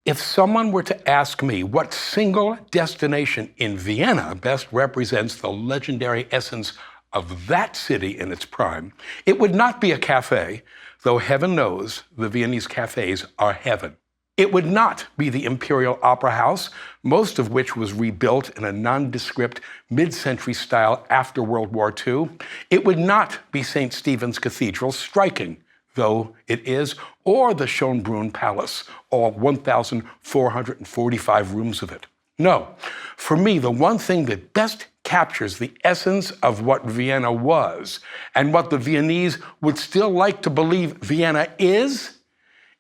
If someone were to ask me what single destination in Vienna best represents the legendary essence of that city in its prime, it would not be a cafe, though heaven knows the Viennese cafes are heaven. It would not be the Imperial Opera House, most of which was rebuilt in a nondescript mid-century style after World War II. It would not be St. Stephen's Cathedral, striking though it is, or the Schönbrunn Palace, all 1,445 rooms of it. No, for me, the one thing that best captures the essence of what Vienna was and what the Viennese would still like to believe Vienna is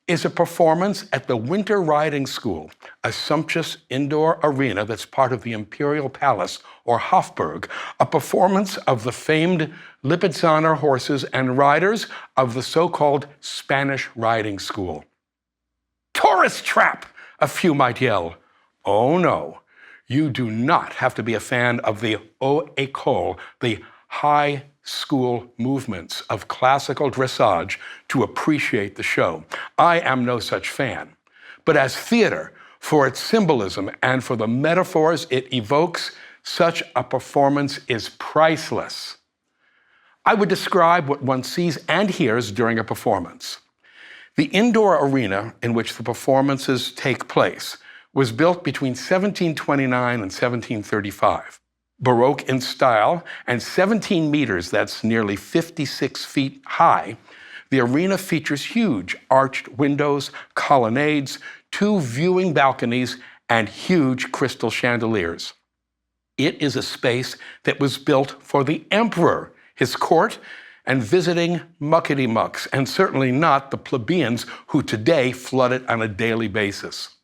a performance at the Winter Riding School, a sumptuous indoor arena that's part of the Imperial Palace, or Hofburg, a performance of the famed Lipizzaner horses and riders of the so-called Spanish Riding School. Tourist trap, a few might yell. Oh no, you do not have to be a fan of the haute école, the high school movements of classical dressage to appreciate the show. I am no such fan. But as theater, for its symbolism and for the metaphors it evokes, such a performance is priceless. I would describe what one sees and hears during a performance. The indoor arena in which the performances take place was built between 1729 and 1735. Baroque in style, and 17 meters, that's nearly 56 feet high, the arena features huge arched windows, colonnades, 2 viewing balconies, and huge crystal chandeliers. It is a space that was built for the emperor, his court, and visiting muckety-mucks, and certainly not the plebeians who today flood it on a daily basis.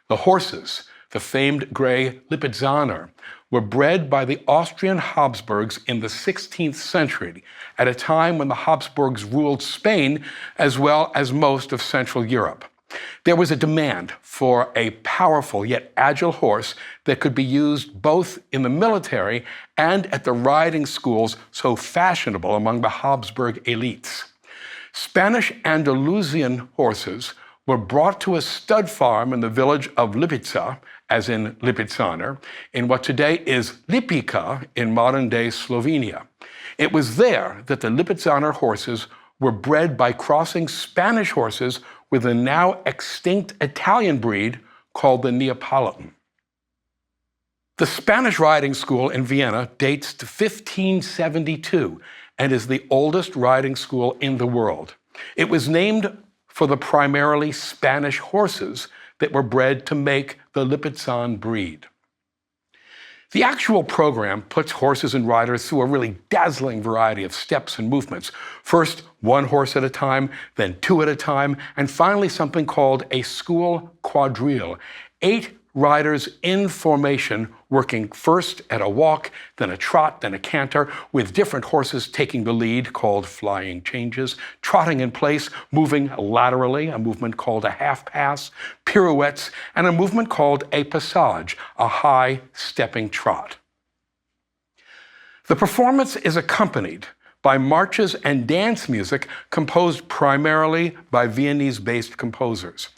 The horses, the famed gray Lipizzaner, were bred by the Austrian Habsburgs in the 16th century, at a time when the Habsburgs ruled Spain as well as most of Central Europe. There was a demand for a powerful yet agile horse that could be used both in the military and at the riding schools so fashionable among the Habsburg elites. Spanish Andalusian horses were brought to a stud farm in the village of Lipica, as in Lipizzaner, in what today is Lipica in modern-day Slovenia. It was there that the Lipizzaner horses were bred by crossing Spanish horses with a now extinct Italian breed called the Neapolitan. The Spanish riding school in Vienna dates to 1572 and is the oldest riding school in the world. It was named for the primarily Spanish horses that were bred to make the Lipizzan breed. The actual program puts horses and riders through a really dazzling variety of steps and movements. First, 1 horse at a time, then 2 at a time, and finally something called a school quadrille. 8 riders in formation, working first at a walk, then a trot, then a canter, with different horses taking the lead, called flying changes, trotting in place, moving laterally, a movement called a half pass, pirouettes, and a movement called a passage, a high stepping trot. The performance is accompanied by marches and dance music composed primarily by Viennese-based composers.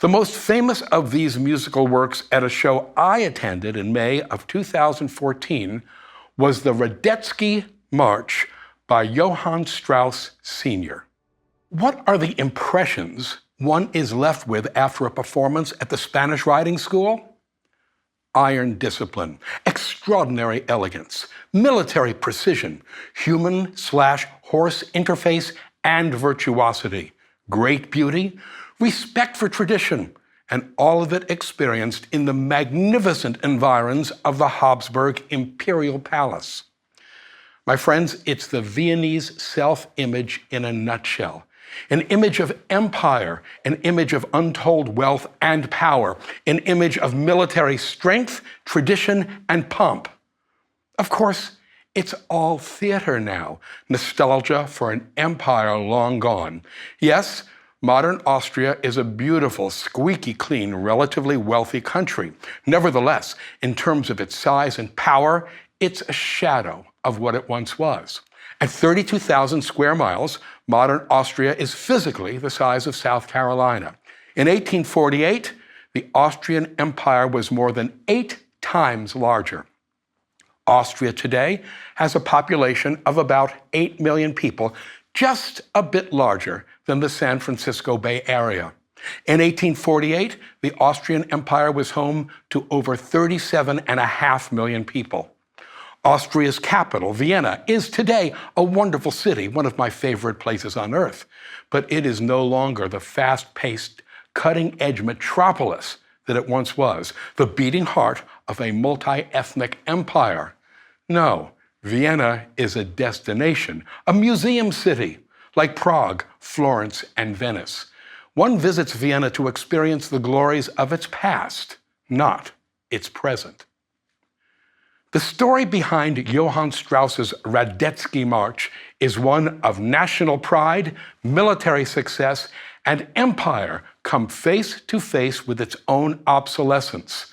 The most famous of these musical works at a show I attended in May of 2014 was the Radetzky March by Johann Strauss Sr. What are the impressions one is left with after a performance at the Spanish riding school? Iron discipline, extraordinary elegance, military precision, human/horse interface and virtuosity, great beauty, respect for tradition, and all of it experienced in the magnificent environs of the Habsburg Imperial Palace. My friends, it's the Viennese self-image in a nutshell. An image of empire, an image of untold wealth and power, an image of military strength, tradition, and pomp. Of course, it's all theater now, nostalgia for an empire long gone. Yes, modern Austria is a beautiful, squeaky clean, relatively wealthy country. Nevertheless, in terms of its size and power, it's a shadow of what it once was. At 32,000 square miles, modern Austria is physically the size of South Carolina. In 1848, the Austrian Empire was more than 8 times larger. Austria today has a population of about 8 million people, just a bit larger than the San Francisco Bay Area. In 1848, the Austrian Empire was home to over 37.5 million people. Austria's capital, Vienna, is today a wonderful city, one of my favorite places on earth. But it is no longer the fast-paced, cutting-edge metropolis that it once was, the beating heart of a multi-ethnic empire. No, Vienna is a destination, a museum city, like Prague, Florence, and Venice. One visits Vienna to experience the glories of its past, not its present. The story behind Johann Strauss's Radetzky March is one of national pride, military success, and empire come face to face with its own obsolescence.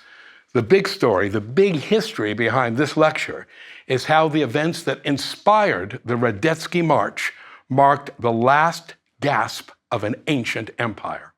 The big story, the big history behind this lecture is how the events that inspired the Radetzky March marked the last gasp of an ancient empire.